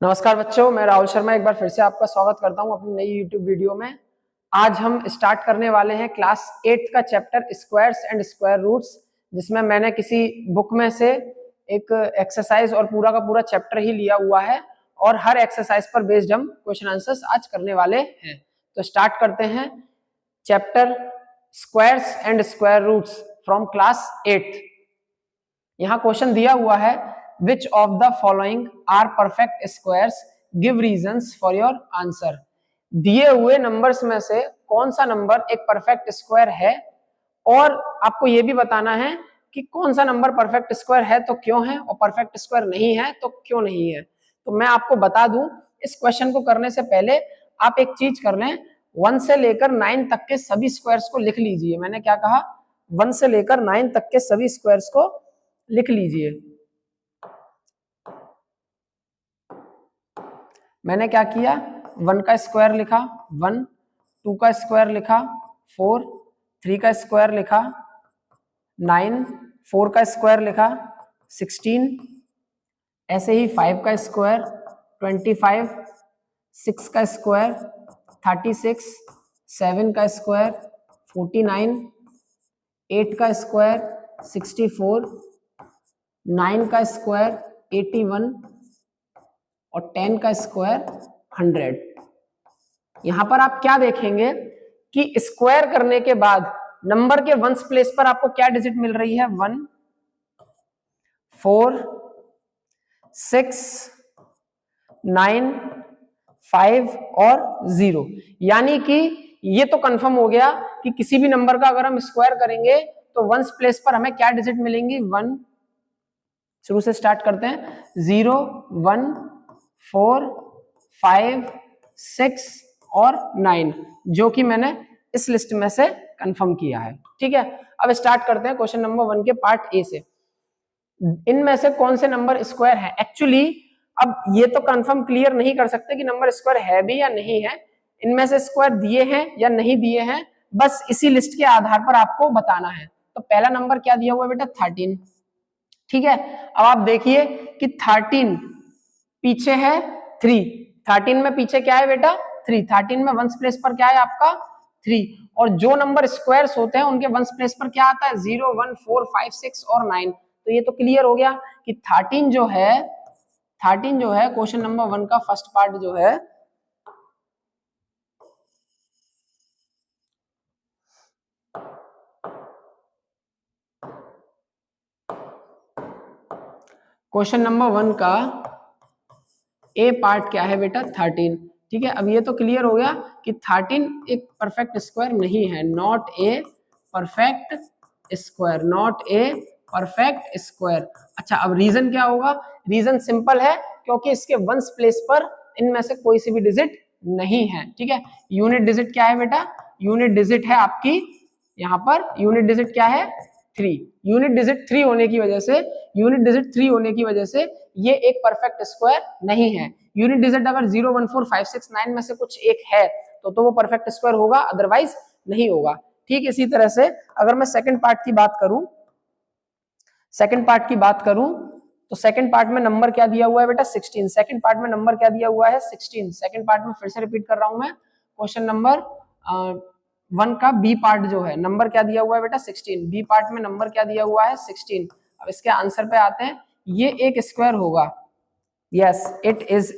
नमस्कार बच्चों, मैं राहुल शर्मा एक बार फिर से आपका स्वागत करता हूं अपनी नई YouTube वीडियो में। आज हम स्टार्ट करने वाले हैं क्लास 8 का chapter squares and square roots, जिसमें मैंने किसी बुक में से एक एक्सरसाइज और पूरा का पूरा चैप्टर ही लिया हुआ है और हर एक्सरसाइज पर बेस्ड हम क्वेश्चन आंसर्स आज करने वाले हैं। तो स्टार्ट करते हैं chapter squares and square roots from class 8। यहाँ क्वेश्चन दिया हुआ है, which of the following are perfect squares, give reasons for your answer। दिए हुए नंबर्स में से कौन सा नंबर एक परफेक्ट स्क्वायर है और आपको यह भी बताना है कि कौन सा नंबर परफेक्ट स्क्वायर है तो क्यों है और परफेक्ट स्क्वायर नहीं है तो क्यों नहीं है। तो मैं आपको बता दूं, इस क्वेश्चन को करने से पहले आप एक चीज कर लें, 1 से लेकर 9 तक के सभी स्क्वायर्स को लिख लीजिए। मैंने क्या कहा, 1 से लेकर 9 तक के सभी स्क्वायर्स को लिख लीजिए। मैंने क्या किया, 1 का स्क्वायर लिखा 1, 2 का स्क्वायर लिखा 4, 3 का स्क्वायर लिखा 9, 4 का स्क्वायर लिखा 16, ऐसे ही 5 का स्क्वायर 25, 6 का स्क्वायर 36, 7 का स्क्वायर 49, 8 का स्क्वायर 64, 9 का स्क्वायर 81 और 10 का स्क्वायर 100। यहां पर आप क्या देखेंगे कि स्क्वायर करने के बाद नंबर के वंस प्लेस पर आपको क्या डिजिट मिल रही है, 1, 4, 6, 9, 5 और 0। यानी कि ये तो कंफर्म हो गया कि किसी भी नंबर का अगर हम स्क्वायर करेंगे तो वंस प्लेस पर हमें क्या डिजिट मिलेंगी, 1। शुरू से स्टार्ट करते हैं, 0, 1, 4, 5, 6 और 9, जो कि मैंने इस लिस्ट में से कंफर्म किया है। ठीक है, अब स्टार्ट करते हैं क्वेश्चन नंबर 1 के पार्ट ए से। इनमें से कौन से नंबर स्क्वायर है? एक्चुअली अब ये तो कंफर्म क्लियर नहीं कर सकते कि नंबर स्क्वायर है भी या नहीं है। इनमें से स्क्वायर दिए हैं या नहीं दिए हैं, बस इसी लिस्ट के आधार पर आपको बताना है। तो पहला नंबर क्या दिया हुआ है बेटा, 13। ठीक है, अब आप देखिए कि 13 पीछे है 3, 13 में पीछे क्या है बेटा, 3। 13 में वंस प्लेस पर क्या है आपका, 3। और जो नंबर स्क्वायर्स होते हैं उनके वंस प्लेस पर क्या आता है, 0, 1, 4, 5, 6 और 9। तो ये तो क्लियर हो गया कि 13 जो है क्वेश्चन नंबर 1 का फर्स्ट पार्ट जो है क्वेश्चन नंबर 1 का ए पार्ट क्या है बेटा, 13। ठीक है, अब ये तो क्लियर हो गया कि 13 एक परफेक्ट स्क्वायर नहीं है, not a perfect square, not a perfect square. अच्छा, अब रीजन क्या होगा? रीजन सिंपल है, क्योंकि इसके वंस प्लेस पर इनमें से कोई सी भी डिजिट नहीं है। ठीक है, यूनिट डिजिट क्या है बेटा, यूनिट डिजिट है आपकी, यहां पर यूनिट डिजिट क्या है, 3। यूनिट डिजिट 3 होने की वजह से ये एक परफेक्ट स्क्वायर नहीं है। यूनिट डिजिट अगर 0, 1, 4, 5, 6, 9 में से कुछ एक है तो वो परफेक्ट स्क्वायर होगा, अदरवाइज नहीं होगा। ठीक, इसी तरह से अगर मैं सेकंड पार्ट की बात करूं तो सेकंड पार्ट में नंबर क्या दिया हुआ है बेटा, 16। सेकंड पार्ट में नंबर क्या दिया हुआ है, 16। सेकंड पार्ट में फिर से रिपीट कर रहा हूं मैं, क्वेश्चन नंबर 1 का बी पार्ट जो है, नंबर क्या दिया हुआ है बेटा, 16। बी पार्ट में नंबर क्या दिया हुआ है, 16। अब इसके आंसर पे आते हैं, ये एक स्क्वायर होगा, yes it is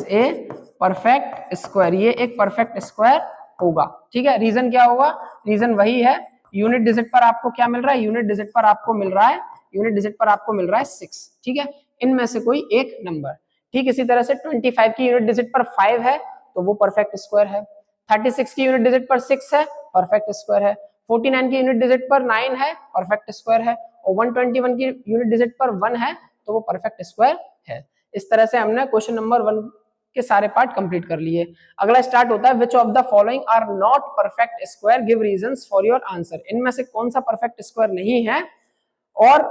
a perfect square, ये एक परफेक्ट स्क्वायर होगा। ठीक है, रीजन क्या होगा, रीजन वही है, यूनिट डिजिट पर आपको क्या मिल रहा है, यूनिट डिजिट पर आपको मिल रहा है 6। ठीक है, इनमें से कोई एक नंबर। ठीक, इसी तरह से 25 की यूनिट डिजिट पर 5 है तो वो परफेक्ट स्क्वायर है। 36 की यूनिट डिजिट पर 6 है, परफेक्ट स्क्वायर है। 49 की यूनिट डिजिट पर 9 है, परफेक्ट स्क्वायर है। और 121 की यूनिट डिजिट पर 1 है तो वो परफेक्ट स्क्वायर है। इस तरह से हमने क्वेश्चन नंबर 1 के सारे पार्ट कंप्लीट कर लिए। अगला स्टार्ट होता है, which of the following are not perfect square, give reasons for your answer. इनमें से कौन सा परफेक्ट स्क्वायर नहीं है और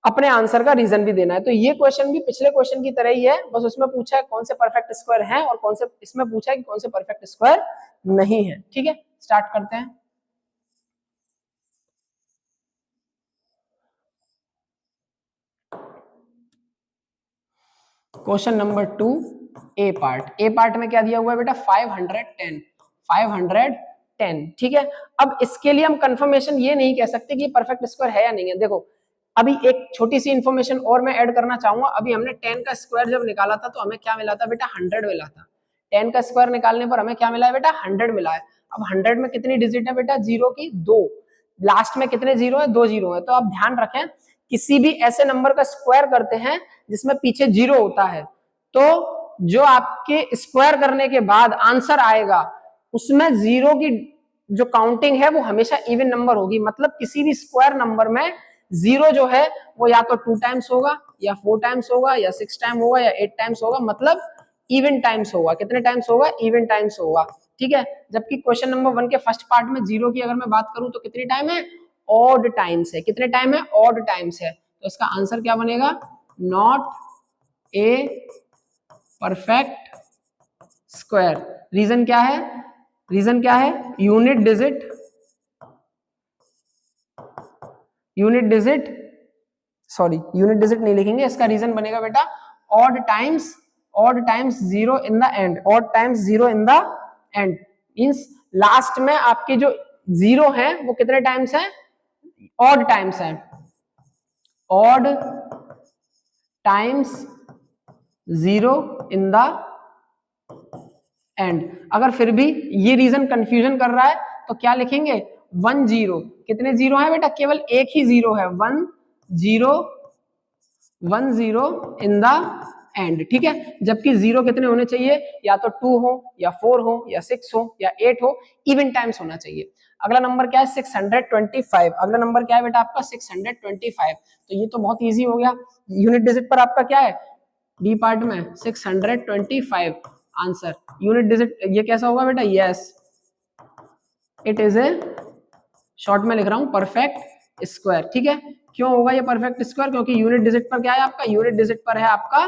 अपने आंसर का रीजन भी देना है। तो ये क्वेश्चन भी पिछले क्वेश्चन की तरह ही है, बस उसमें पूछा है कौन से परफेक्ट स्क्वायर हैं और कौन से, इसमें पूछा है कि कौन से परफेक्ट स्क्वायर नहीं है। ठीक है, स्टार्ट करते हैं। क्वेश्चन नंबर 2 ए पार्ट। ए पार्ट में क्या दिया हुआ है बेटा 510। ठीक है, अब इसके लिए हम कंफर्मेशन ये नहीं कह सकते कि परफेक्ट स्क्वायर है या नहीं है। देखो अभी एक छोटी सी इंफॉर्मेशन और मैं ऐड करना चाहूंगा। अभी हमने 10 का स्क्वायर जब निकाला था तो हमें क्या मिला था बेटा 100 मिला था। 10 का स्क्वायर निकालने पर हमें क्या मिला है बेटा 100 मिला है। अब 100 में कितनी डिजिट है बेटा जीरो की 2, लास्ट में कितने जीरो है 2 जीरो है। तो आप ध्यान रखें किसी भी ऐसे नंबर का स्क्वायर करते हैं जिसमें पीछे जीरो होता है तो जो आपके स्क्वायर करने के बाद आंसर आएगा उसमें जीरो की जो काउंटिंग है वो हमेशा इवन नंबर होगी। मतलब किसी भी स्क्वायर नंबर में जीरो जो है वो या तो 2 टाइम्स होगा या 4 टाइम्स होगा या 6 टाइम होगा या 8 टाइम्स होगा। मतलब इवन टाइम्स होगा। कितने टाइम्स होगा इवन टाइम्स होगा। ठीक है, जबकि क्वेश्चन नंबर 1 के फर्स्ट पार्ट में जीरो की अगर मैं बात करूं तो कितनी टाइम है ऑड टाइम्स है। कितने टाइम है ऑड टाइम्स है। तो इसका आंसर क्या बनेगा not a perfect square. Reason क्या है, रीजन क्या है यूनिट डिजिट नहीं लिखेंगे। इसका रीजन बनेगा बेटा odd times zero in the end. Odd times zero in the end means last में आपके जो जीरो है वो कितने टाइम्स है ऑड टाइम्स है। Odd times zero in the end. अगर फिर भी ये रीजन कंफ्यूजन कर रहा है तो क्या लिखेंगे 1 जीरो। कितने जीरो है बेटा केवल एक ही जीरो है 1 जीरो इन द एंड। ठीक है, जबकि जीरो कितने होने चाहिए या तो 2 हो या 4 हो या 6 हो या 8 हो, इवन टाइम्स होना चाहिए। अगला नंबर क्या है 625। अगला नंबर क्या है बेटा आपका 625। तो ये तो बहुत इजी हो गया। यूनिट डिजिट पर आपका क्या है डी पार्ट में 625 आंसर। यूनिट डिजिट ये कैसा होगा बेटा yes it is a short में लिख रहा हूं परफेक्ट स्क्वायर। ठीक है, क्यों होगा ये परफेक्ट स्क्वायर क्योंकि यूनिट डिजिट पर क्या है आपका यूनिट डिजिट पर है आपका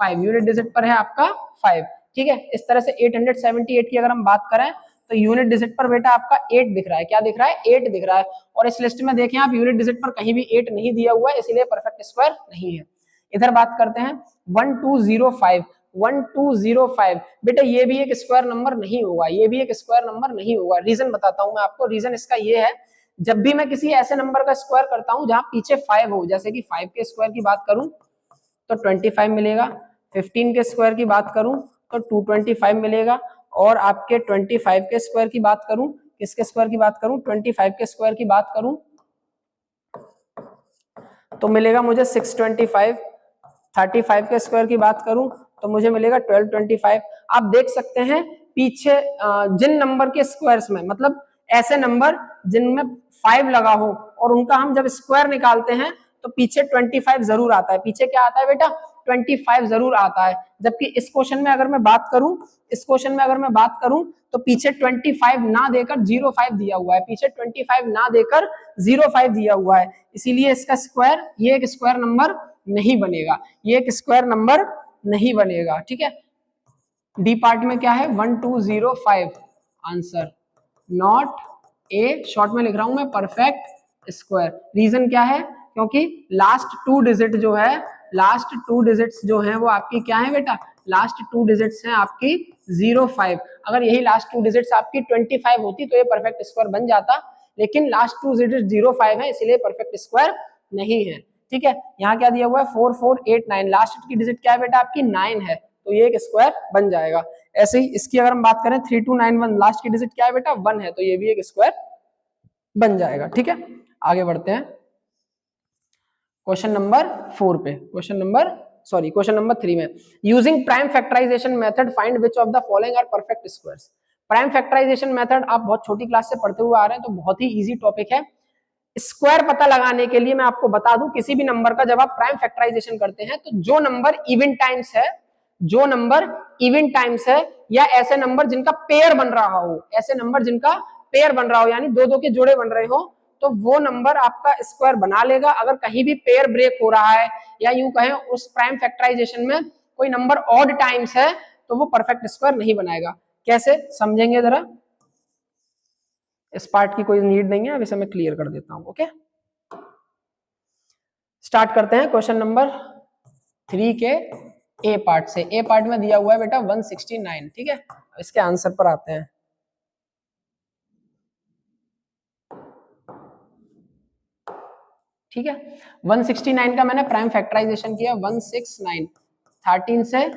5। यूनिट डिजिट पर है आपका 5। ठीक है, इस तरह से 878 की अगर हम बात करें तो यूनिट डिजिट पर बेटा आपका 8 दिख रहा है। क्या दिख रहा है 8 दिख रहा है। और इस लिस्ट में देखें आप यूनिट डिजिट पर कहीं भी 8 नहीं दिया हुआ है इसलिए परफेक्ट स्क्वायर नहीं है। इधर बात करते हैं 1205। 1205 बेटा ये भी एक स्क्वायर नंबर नहीं होगा। ये भी एक स्क्वायर नंबर नहीं होगा। रीजन बताता हूं मैं आपको। रीजन इसका ये है जब भी मैं किसी ऐसे नंबर का स्क्वायर करता हूं जहां पीछे 5 हो, जैसे कि 5 के स्क्वायर की बात करूं तो 25 मिलेगा। 15 के स्क्वायर की बात करूं तो 225 मिलेगा। और आपके 25 के स्क्वायर की बात करूं किसके स्क्वायर की बात करूं 25 के स्क्वायर की बात करूं तो मिलेगा मुझे 625। 35 के स्क्वायर की बात करूं तो मुझे मिलेगा 1225। आप देख सकते हैं पीछे जिन नंबर के स्क्वायर्स में मतलब ऐसे नंबर जिनमें 5 लगा हो और उनका हम जब स्क्वायर निकालते हैं तो पीछे 25 जरूर आता है। पीछे क्या आता है बेटा 25 जरूर आता है। जबकि इस क्वेश्चन में अगर मैं बात करूं तो पीछे 25 ना देकर 05 दिया हुआ है। पीछे 25 ना देकर 05 दिया हुआ है। इसीलिए इसका स्क्वायर ये एक स्क्वायर नंबर नहीं बनेगा। ये एक स्क्वायर नंबर नहीं बनेगा। ठीक है, डी पार्ट में क्या है 1205 आंसर नॉट ए शॉर्ट में लिख रहा हूं मैं परफेक्ट स्क्वायर। रीजन क्या है क्योंकि लास्ट 2 डिजिट जो है लास्ट 2 डिजिट्स जो है वो आपकी क्या है बेटा लास्ट 2 डिजिट्स हैं आपकी 05। अगर यही लास्ट 2 डिजिट्स आपकी 25 होती तो ये परफेक्ट स्क्वायर बन जाता। लेकिन लास्ट 2 डिजिट 05 है इसलिए परफेक्ट स्क्वायर नहीं है। ठीक है, यहाँ क्या दिया हुआ है 4489। लास्ट की डिजिट क्या है बेटा आपकी 9 है तो ये एक स्क्वायर बन जाएगा। ऐसे ही इसकी अगर हम बात करें 3291 लास्ट की डिजिट क्या है बेटा 1 है तो ये भी एक स्क्वायर बन जाएगा। ठीक है, आगे बढ़ते हैं क्वेश्चन नंबर 4 पे। क्वेश्चन नंबर 3 में using prime factorisation method find which of the following are perfect squares. Prime factorisation method आप बहुत छोटी क्लास से पढ़ते हुए आ रहे हैं तो बहुत ही इजी टॉपिक है। स्क्वायर पता लगाने के लिए मैं आपको बता दूं किसी भी नंबर का जब आप प्राइम फैक्टराइजेशन करते हैं तो जो नंबर इवन टाइम्स है या ऐसे नंबर जिनका पेयर बन रहा हो यानी 2 2 के जोड़े बन रहे हो तो वो नंबर आपका स्क्वायर बना लेगा। अगर कहीं भी पेयर ब्रेक हो रहा है या यूं कहें उस प्राइम फैक्टराइजेशन में कोई नंबर ऑड टाइम्स है तो वो परफेक्ट स्क्वायर नहीं बनाएगा। कैसे समझेंगे जरा। इस पार्ट की कोई नीड नहीं है, अब इसे मैं क्लियर कर देता हूं। ओके, स्टार्ट करते हैं क्वेश्चन नंबर 3 के ए पार्ट से। ए पार्ट में दिया हुआ है बेटा 169, ठीक है। इसके आंसर पर आते हैं। ठीक है, 169 का मैंने प्राइम फैक्टराइजेशन किया 169, 13 से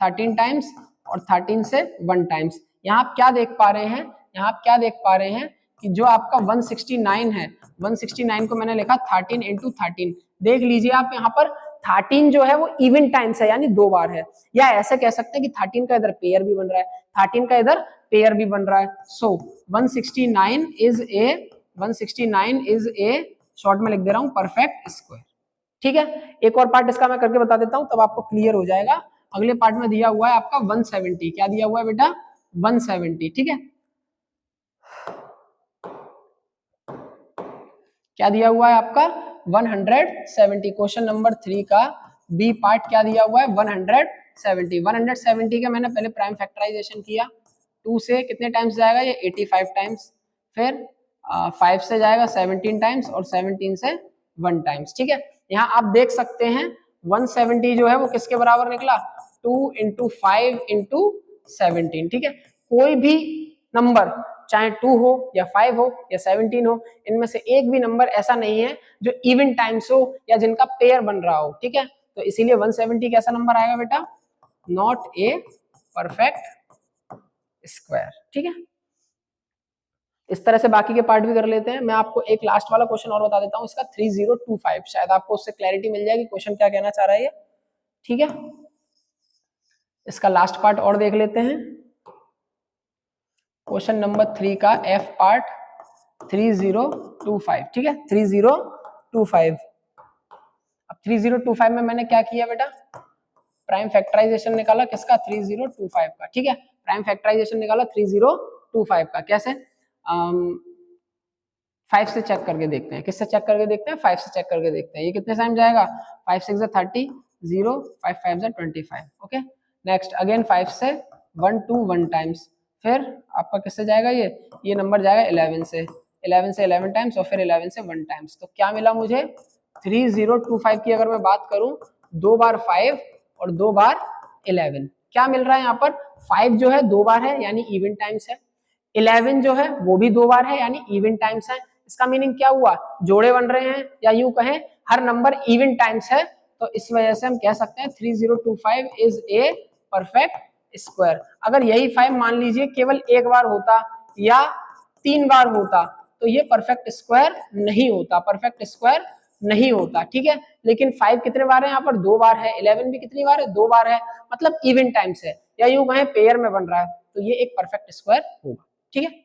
13 टाइम्स और 13 से 1 टाइम्स। यहाँ आप क्या देख पा रहे हैं, यहाँ आप क्या देख पा रहे हैं कि जो आपका 169 है, 169 को मैंने लिखा 13 इंटू 13। देख लीजिए आप यहाँ पर 13 जो है वो इवन टाइम्स है, यानी 2 बार है। या ऐसे कह सकते हैं कि 13 का इधर पेयर भी बन रहा है, 13 का इधर पेयर भी बन रहा है। सो 169 इज ए शॉर्ट में लिख दे रहा हूं परफेक्ट स्क्वायर। ठीक है, एक और पार्ट इसका मैं करके बता देता हूं, तब आपको क्लियर हो जाएगा। अगले पार्ट में दिया हुआ है आपका 170। क्या दिया हुआ है बेटा? 170। ठीक है, क्या दिया हुआ है आपका? 170। क्वेश्चन नंबर 3 का बी पार्ट क्या दिया हुआ है? 170। 170 का मैंने पहले प्राइम फैक्टराइजेशन किया, 2 से कितने टाइम्स जाएगा ये? 85 टाइम्स। फिर 5 से जाएगा 17 टाइम्स और 17 से 1 टाइम्स। ठीक है, यहाँ आप देख सकते हैं 170 जो है वो किसके बराबर निकला? 2 इंटू 5 इंटू 17। ठीक है, कोई भी नंबर चाहे 2 हो या 5 हो या 17 हो, इनमें से एक भी नंबर ऐसा नहीं है जो इवन टाइम्स हो या जिनका पेयर बन रहा हो। ठीक है, तो इसीलिए 170 कैसा नंबर आएगा बेटा? Not a perfect square. ठीक है, इस तरह से बाकी के पार्ट भी कर लेते हैं। मैं आपको एक लास्ट वाला क्वेश्चन और बता देता हूं इसका, 3025। शायद आपको उससे क्लैरिटी मिल जाएगी क्वेश्चन क्या कहना चाह रहा है ये। ठीक है, इसका लास्ट पार्ट और देख लेते हैं। क्वेश्चन नंबर 3 का एफ पार्ट 3025। ठीक है, 3025। अब 3025 में मैंने क्या किया बेटा? प्राइम फैक्टराइजेशन निकाला किसका? 3025 का। ठीक है, प्राइम फैक्टराइजेशन निकाला 3025 का। कैसे? 5 से चेक करके देखते हैं। किससे चेक करके देखते हैं? 5 से चेक करके देखते हैं। ये कितने टाइम जाएगा? 5 6 30, 0 5 5 25। ओके, नेक्स्ट अगेन 5 से 1 2 1 टाइम्स। फिर आपका किससे जाएगा? ये नंबर जाएगा 11 से, 11 से 11 टाइम्स और फिर 11 से 1 टाइम्स। तो क्या मिला मुझे? 3025 की अगर मैं बात करूं, 2 बार 5 और 2 बार 11। क्या मिल रहा है यहाँ पर? 5 जो है 2 बार है यानी इवन टाइम्स है, 11 जो है वो भी 2 बार है यानी इवन टाइम्स है। इसका मीनिंग क्या हुआ? जोड़े बन रहे हैं, या यूं कहें हर नंबर इवन टाइम्स है। तो इस वजह से हम कह सकते हैं 3025 इज ए परफेक्ट स्क्वायर। अगर यही 5 मान लीजिए केवल एक बार होता या 3 बार होता तो ये परफेक्ट स्क्वायर नहीं होता, परफेक्ट स्क्वायर नहीं होता। ठीक है, लेकिन 5 कितने बार है? यहाँ पर 2 बार है। 11 भी कितनी बार है? 2 बार है, मतलब इवन टाइम्स है, या यूं कहें पेयर में बन रहा है। तो ये एक परफेक्ट स्क्वायर होगा। ठीक है,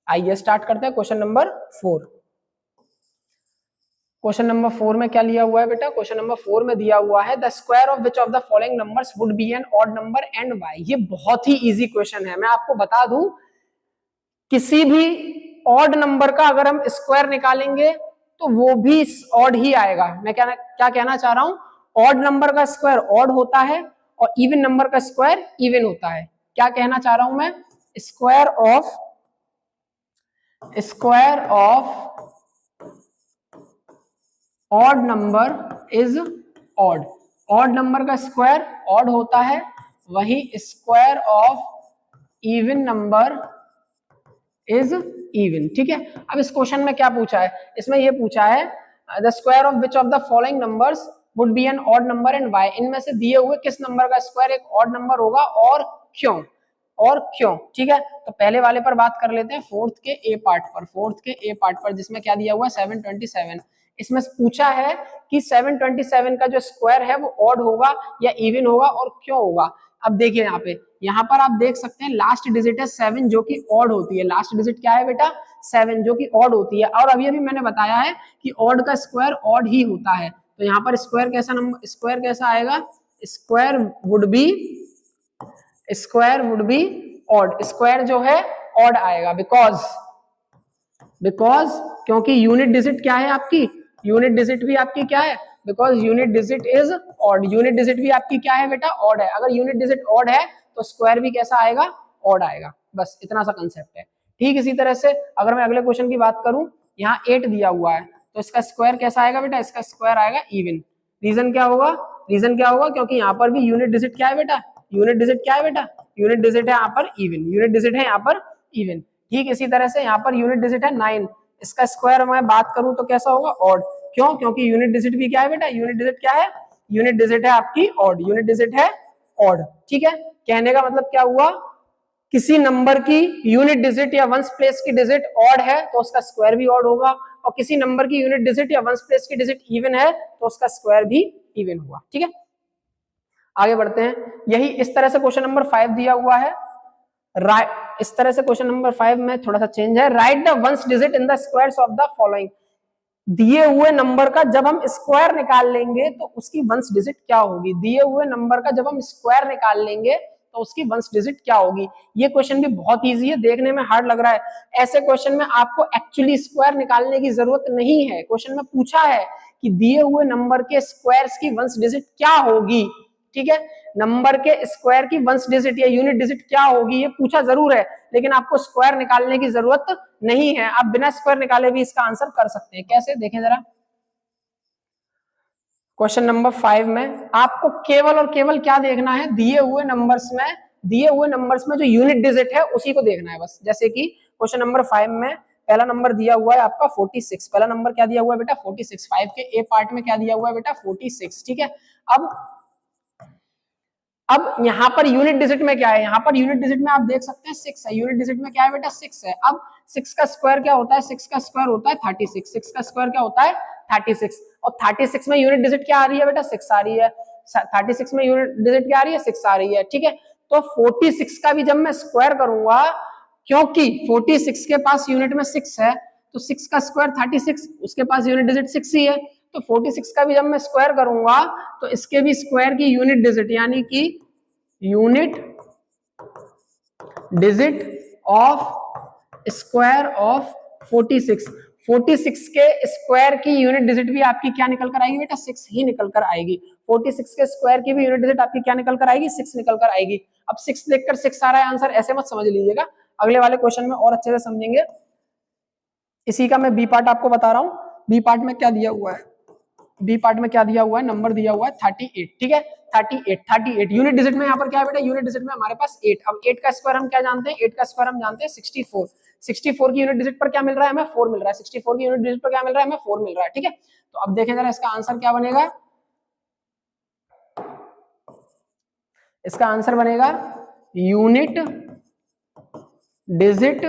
आइए स्टार्ट करते हैं क्वेश्चन नंबर 4। क्वेश्चन नंबर 4 में क्या लिया हुआ है बेटा? क्वेश्चन नंबर 4 में दिया हुआ है the square of which of the following numbers would be an odd number and why. ये बहुत ही इजी क्वेश्चन है। मैं आपको बता दूं, किसी भी ऑड नंबर का अगर हम स्क्वायर निकालेंगे तो वो भी ऑड ही आएगा। मैं क्या कहना चाह रहा हूं? ऑड नंबर का स्क्वायर ऑड होता है और इवन नंबर का स्क्वायर इवन होता है। क्या कहना चाह रहा हूं मैं? Square of odd number is odd. Odd number का स्क्वायर ऑड होता है, वही square of even number is even. ठीक है, अब इस क्वेश्चन में क्या पूछा है? इसमें ये पूछा है the square of which of the following numbers would be an odd number and why. इनमें से दिए हुए किस नंबर का स्क्वायर एक ऑड नंबर होगा और क्यों? और क्यों? ठीक है, तो पहले वाले पर बात कर लेते हैं, फोर्थ के ए पार्ट पर। फोर्थ के ए पार्ट पर जिसमें क्या दिया हुआ है? 727। इसमें पूछा है कि 727 का जो स्क्वायर है वो ऑड होगा या इवन होगा और क्यों होगा। अब देखिए यहाँ पर आप देख सकते हैं लास्ट डिजिट है 7 जो कि ऑड होती है। लास्ट डिजिट क्या है बेटा? 7 जो कि ऑड होती है। और अभी मैंने बताया है कि ऑड का स्क्वायर ऑड ही होता है। तो यहाँ पर स्क्वायर कैसा आएगा? Square would be odd. Square जो है ऑड आएगा बिकॉज क्योंकि यूनिट डिजिट क्या है आपकी? यूनिट डिजिट भी आपकी क्या है? Because unit digit is odd. Unit digit भी आपकी क्या है बेटा? ऑड है। अगर यूनिट डिजिट ऑड है तो स्क्वायर भी कैसा आएगा? ऑड आएगा। बस इतना सा कंसेप्ट है। ठीक इसी तरह से अगर मैं अगले क्वेश्चन की बात करूं, यहाँ 8 दिया हुआ है तो इसका स्क्वायर कैसा आएगा बेटा? इसका स्क्वायर आएगा इवन। रीजन क्या होगा? रीजन क्या होगा, क्योंकि यहाँ पर भी यूनिट डिजिट क्या है बेटा, यूनिट डिजिट क्या है बेटा, यूनिट डिजिट है यहाँ पर इवन, यूनिट डिजिट है यहाँ पर इवन। ठीक इसी तरह से यहाँ पर यूनिट डिजिट है 9, इसका स्क्वायर मैं बात करूं तो कैसा होगा, ऑड। क्यों, क्योंकि यूनिट डिजिट भी क्या है बेटा, यूनिट डिजिट क्या है, यूनिट डिजिट है आपकी ऑड, यूनिट डिजिट है ऑड। ठीक है, कहने का मतलब क्या हुआ, किसी नंबर की यूनिट डिजिट या वंस प्लेस की डिजिट ऑड है तो उसका स्क्वायर भी ऑड होगा, और किसी नंबर की यूनिट डिजिट या वंस प्लेस की डिजिट इवन है तो उसका स्क्वायर भी इवन हुआ। ठीक है, आगे बढ़ते हैं। यही इस तरह से क्वेश्चन नंबर 5 दिया हुआ है, इस तरह से क्वेश्चन नंबर 5 में थोड़ा सा चेंज है, right the ones digit in the squares of the following. दिए हुए नंबर का जब हम स्क्वायर निकाल लेंगे तो उसकी वंस डिजिट क्या होगी, दिए हुए नंबर का जब हम स्क्वायर निकाल लेंगे तो उसकी वंस डिजिट क्या होगी। ये क्वेश्चन भी बहुत इजी है, देखने में हार्ड लग रहा है, ऐसे क्वेश्चन में आपको एक्चुअली स्क्वायर निकालने की जरूरत नहीं है। क्वेश्चन में पूछा है कि दिए हुए नंबर के स्क्वायर्स की वंस डिजिट क्या होगी। ठीक है, नंबर के स्क्वायर की वंस डिजिट या यूनिट डिजिट क्या होगी ये पूछा जरूर है, लेकिन आपको स्क्वायर निकालने की जरूरत नहीं है, आप बिना स्क्वायर निकाले भी इसका आंसर कर सकते हैं। कैसे, देखें जरा। क्वेश्चन नंबर 5 में आपको केवल और केवल क्या देखना है, दिए हुए नंबर्स में जो यूनिट डिजिट है उसी को देखना है बस। जैसे कि क्वेश्चन नंबर 5 में पहला नंबर दिया हुआ है आपका 46, पहला नंबर क्या दिया हुआ है बेटा 46, 5 के ए पार्ट में क्या दिया हुआ है बेटा 46। ठीक है, अब यहाँ पर यूनिट डिजिट में क्या है, यहाँ पर यूनिट डिजिट में आप देख सकते हैं 6 है, यूनिट डिजिट में क्या है बेटा 6 है। अब 6 का स्क्वायर क्या होता है, 6 का स्क्वायर होता है 36, 6 का स्क्वायर क्या होता है 36, और 36 में यूनिट डिजिट क्या आ रही है बेटा 6 आ रही है, 36 में यूनिट डिजिट क्या आ रही है 6 आ रही है। ठीक है, तो 46 का भी जब मैं स्क्वायर करूंगा, क्योंकि 46 के पास यूनिट में 6 है तो 6 का स्क्वायर 36, उसके पास यूनिट डिजिट 6 ही है, तो 46 का भी जब मैं स्क्वायर करूंगा तो इसके भी स्क्वायर की यूनिट डिजिट यानी कि unit digit of square of 46 के स्क्वायर की यूनिट डिजिट भी आपकी क्या निकल कर आएगी बेटा 6 ही निकल कर आएगी। 46 के स्क्वायर की भी यूनिट डिजिट आपकी क्या निकल कर आएगी 6 निकल कर आएगी। अब 6 देखकर 6 आ रहा है आंसर, ऐसे मत समझ लीजिएगा, अगले वाले क्वेश्चन में और अच्छे से समझेंगे। इसी का मैं बी पार्ट आपको बता रहा हूं, बी पार्ट में क्या दिया हुआ है, बी पार्ट में क्या दिया हुआ है, नंबर दिया हुआ है 38। ठीक है, 38 यूनिट डिजिट में यहाँ पर क्या है बेटा, यूनिट डिजिट में हमारे पास 8। अब 8 का स्क्वायर हम क्या जानते हैं, 8 का स्क्वायर हम जानते हैं 64। 64 की यूनिट डिजिट पर क्या मिल रहा है हमें 4 मिल रहा है, 64 की यूनिट डिजिट पर क्या मिल रहा है हमें 4 मिल रहा है। ठीक है, तो अब देखें जरा इसका आंसर क्या बनेगा, इसका आंसर बनेगा unit digit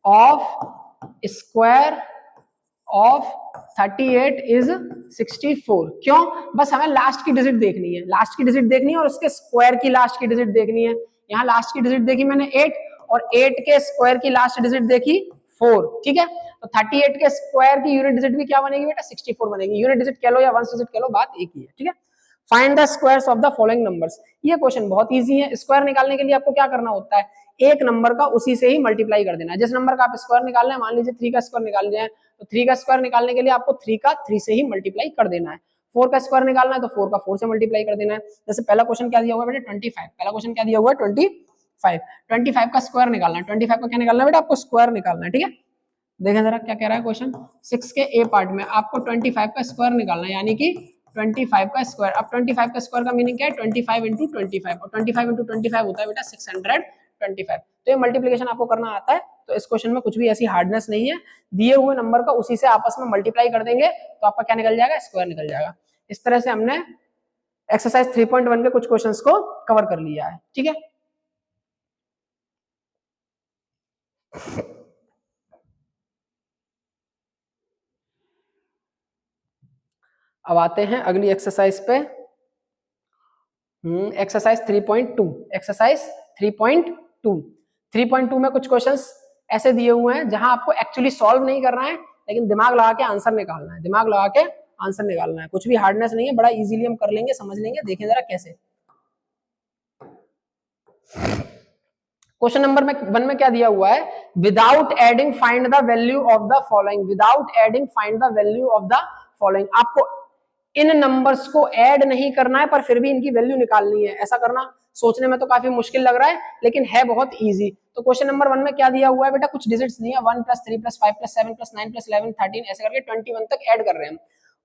of square of 38 is 64। क्यों, बस हमें लास्ट की डिजिट देखनी है, लास्ट की डिजिट देखनी है और उसके स्क्वायर की लास्ट की डिजिट देखनी है। यहाँ लास्ट की डिजिट देखी मैंने 8 और 8 के स्क्वायर की लास्ट डिजिट देखी 4। ठीक है, तो 38 के स्क्वायर की यूनिट डिजिट भी क्या बनेगी बेटा 64 बनेगी। यूनिट डिजिट कह लो या वंस डिजिट कह लो, बात एक ही है। ठीक है, find the squares of the following numbers. ये क्वेश्चन बहुत इजी है, स्क्वायर निकालने के लिए आपको क्या करना होता है, एक नंबर का उसी से ही मल्टीप्लाई कर देना है। जिस नंबर का आप स्क्वायर निकालना है, मान लीजिए 3 का स्क्वायर निकाल रहे हैं तो 3 का स्क्वायर निकालने के लिए आपको 3 का 3 से ही मल्टीप्लाई कर देना है। 4 का स्क्वायर निकालना है तो 4 का 4 से मल्टीप्लाई कर देना है। जैसे पहला क्वेश्चन क्या दिया हुआ है बेटा 25, पहला क्वेश्चन क्या दिया हुआ है 25 का स्क्वायर निकालना है, 25 का क्या निकालना है बेटा आपको स्क्वायर निकालना है। ठीक है, देखें जरा क्या कह रहा है क्वेश्चन, 6 के ए पार्ट में आपको 25 का स्क्वायर निकालना है, यानी कि 25 का स्क्वायर। अब 25 का स्क्वायर का मीनिंग क्या है 25 इंटू 25, और 25 इंटू 25 होता है बेटा 625। तो ये मल्टीप्लिकेशन आपको करना आता है, तो इस क्वेश्चन में कुछ भी ऐसी हार्डनेस नहीं है, दिए हुए नंबर का उसी से आपस में मल्टीप्लाई कर देंगे तो आपका क्या निकल जाएगा स्क्वायर निकल जाएगा। इस तरह से हमने एक्सरसाइज 3.1 के कुछ क्वेश्चंस को कवर कर लिया है। ठीक है, अब आते हैं अगली एक्सरसाइज पे, एक्सरसाइज 3.2। एक्सरसाइज 3.2 में कुछ क्वेश्चंस ऐसे दिए हुए हैं जहां आपको एक्चुअली सॉल्व नहीं करना है, लेकिन दिमाग लगा के आंसर निकालना है, दिमाग लगा के आंसर निकालना है। कुछ भी हार्डनेस नहीं है, बड़ा इजीली हम कर लेंगे, समझ लेंगे। देखें जरा कैसे। क्वेश्चन नंबर 1 में क्या दिया हुआ है, without adding find the value of the following. Without adding find the value of the following. आपको इन नंबर्स को ऐड नहीं करना है पर फिर भी इनकी वैल्यू निकालनी है। ऐसा करना सोचने में तो काफी मुश्किल लग रहा है, लेकिन है बहुत इजी। तो क्वेश्चन नंबर 1 में क्या दिया हुआ है बेटा, कुछ डिजिट्स दिए 1 + 3 + 5 + 7 + 9 + 11 13 ऐसे करके 21 तक ऐड कर रहे हैं।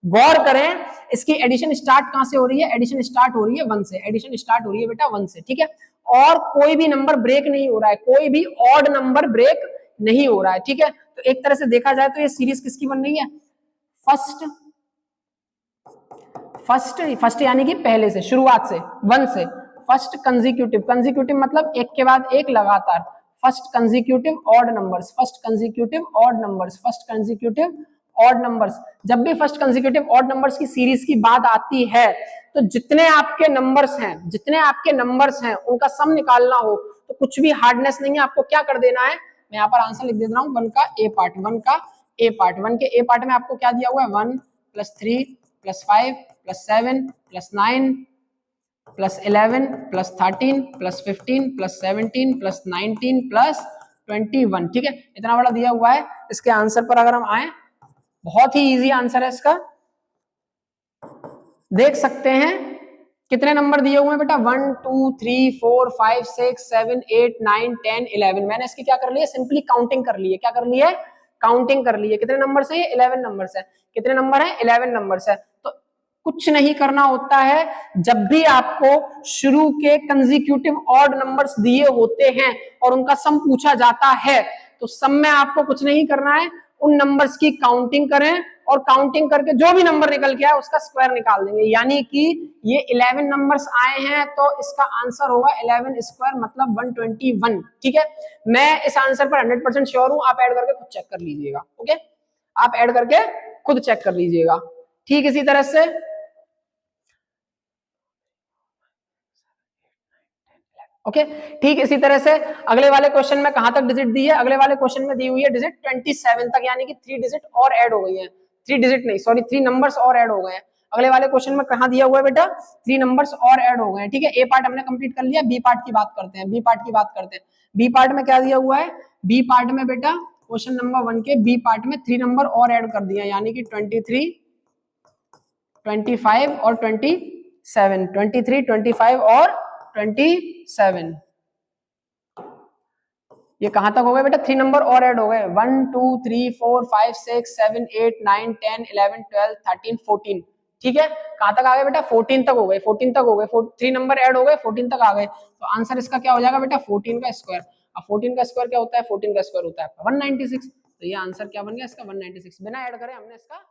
गौर करें, इसकी एडिशन स्टार्ट कहां से हो रही है? एडिशन स्टार्ट हो रही है 1 से, एडिशन स्टार्ट हो रही है बेटा 1 से, ठीक है। और कोई भी नंबर ब्रेक नहीं हो रहा है, कोई भी ऑड नंबर ब्रेक नहीं हो रहा है, ठीक है। तो एक तरह से देखा जाए तो ये सीरीज किसकी बन रही है? फर्स्ट फर्स्ट यानी कि पहले से, शुरुआत से, 1 से। फर्स्ट कंसेक्यूटिव, कंसेक्यूटिव मतलब एक के बाद एक लगातार, first consecutive odd numbers, first consecutive odd numbers, first consecutive odd numbers. जब भी फर्स्ट कंसेक्यूटिव ऑड नंबर्स की सीरीज की बात आती है तो जितने आपके नंबर्स हैं उनका सम निकालना हो तो कुछ भी हार्डनेस नहीं है, आपको क्या कर देना है, मैं यहाँ पर आंसर लिख दे रहा हूँ, 1 का ए पार्ट, 1 के ए पार्ट में आपको क्या दिया हुआ है, 1 + 3 + 5 + 7 + 9 + 11 + 13 + 15 + 17 + 19 + 21, ठीक है, इतना बड़ा दिया हुआ है। इसके आंसर पर अगर हम आए, बहुत ही इजी आंसर है इसका, देख सकते हैं कितने नंबर दिए हुए हैं बेटा, 1 2 3 4 5 6 7 8 9 10 11। मैंने इसकी क्या कर ली है, सिंपली काउंटिंग कर ली है, क्या कर ली है, काउंटिंग कर ली है। कितने नंबर है ये? 11 नंबर है। कितने नंबर है? 11 नंबर है। तो कुछ नहीं करना होता है, जब भी आपको शुरू के कंसेक्यूटिव ऑड नंबर्स दिए होते हैं और उनका सम पूछा जाता है तो सम में आपको कुछ नहीं करना है, उन नंबर्स की काउंटिंग करें और काउंटिंग करके जो भी नंबर निकल के आए उसका स्क्वायर निकाल देंगे। यानी कि ये 11 नंबर्स आए हैं तो इसका आंसर होगा 11 स्क्वायर मतलब 121, ठीक है। मैं इस आंसर पर 100% श्योर हूं, आप ऐड करके खुद चेक कर लीजिएगा, ओके, आप ऐड करके खुद चेक कर लीजिएगा। ठीक इसी तरह से ओके, ठीक इसी तरह से अगले वाले क्वेश्चन में कहां तक डिजिट दी है? अगले वाले क्वेश्चन में दी हुई है डिजिट 27 तक, यानी कि 3 डिजिट और ऐड हो गई है, 3 डिजिट नहीं सॉरी 3 नंबर्स और ऐड हो गए हैं। अगले वाले क्वेश्चन में कहां दिया हुआ है बेटा? 3 नंबर्स और ऐड हो गए हैं, ठीक है। ए पार्ट हमने कंप्लीट कर लिया, बी पार्ट की बात करते हैं, बी पार्ट की बात करते हैं। बी पार्ट में क्या दिया हुआ है? बी पार्ट में बेटा क्वेश्चन नंबर 1 के बी पार्ट में 3 नंबर और ऐड कर दिया, यानी कि 23 25 और 27, 23 25 और 27। ये कहां तक हो गए बेटा? 3 नंबर और ऐड हो गए, 1 2 3 4 5 6 7 8 9 10 11 12 13 14, ठीक है। कहां तक आ गए बेटा? 14 तक हो गए, 14 तक हो गए, 3 नंबर ऐड हो गए, 14 तक आ गए। तो आंसर इसका क्या हो जाएगा बेटा? 14 का स्क्वायर। अब 14 का स्क्वायर क्या होता है? 14 का स्क्वायर होता है 196। तो ये आंसर क्या बन गया इसका? 196, बिना ऐड करे हमने इसका